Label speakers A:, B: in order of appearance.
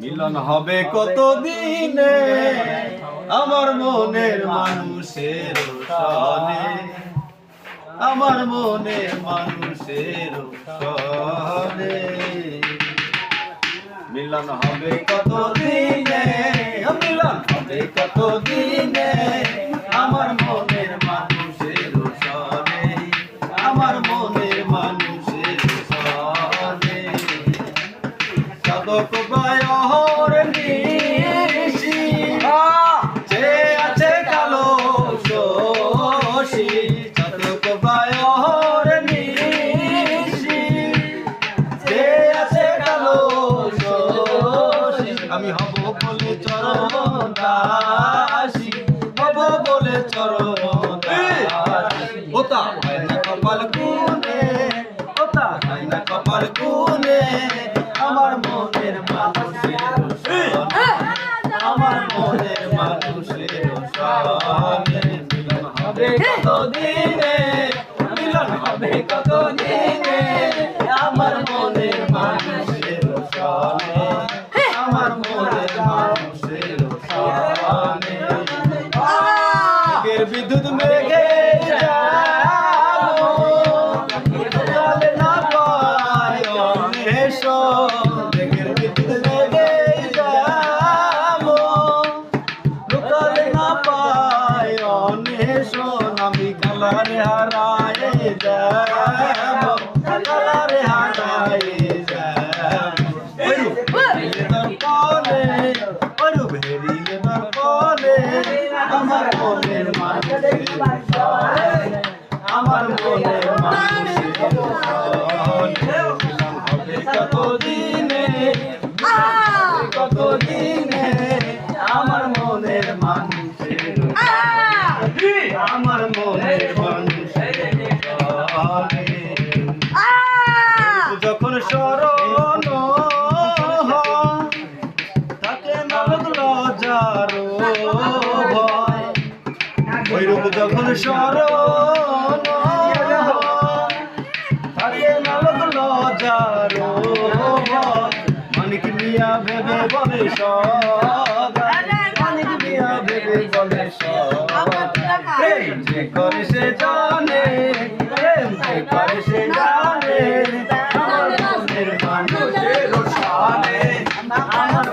A: মিলন হবে কত দিনে আমার মনের মানুষের সনে, আমার মনের মানুষের সনে। মিলন হবে কত দিনে, মিলন হবে কত দিনে আমার মনের মানুষের সনে, আমার মনের মানুষের সনে। সাধক বায়র নিশি যে আছে কালো শশী, সাধক বায়র নিশি যে আছে কালো শশী। আমি হব বলে চরণ দাসী, হব বলে চরণ দাসী। ওতা হয় না কপাল গুনে, ওতা হয় না কপাল গুনে আমার মনের মানুষের সনে, আমার মনের মানুষের সনে। মিলন হবে কত দিনে, মিলন হবে কত দিনে আমার মনের মানুষের সনে, আমার মনের মানুষের সনে। মেঘের বিদ্যুৎ মেঘে যাবো, কালে না পায় অন্বেষণ। মেঘের বিদ্যুৎ মেঘে যাবো, কালে না পায় অন্বেষণ। আমি কালারে হারায় যাবো, কালারে হারায় যাবো। দর্পণে ওরু ভেরিয়ে দর্পণে আমার মনের মানুষের সনে, আমার মনের মানুষের সনে। মিলন হবে কত দিনে, কত দিনে আমার মনের মানুষের সনে, আমার মনের মানুষের সনে। যখন স্মরণ তাকে নরক লজ্জার ভয়, ওইরূপ যখন স্মরণ তাকে নরক লজ্জার ভয়। মানিক মিয়া ভেবে বলে সদা, মানিক মিয়া ভেবে বলে সদা। প্রেম যে করে সে জানে, প্রেম যে করে সে জানে আমার মনের মানুষের সনে, আমার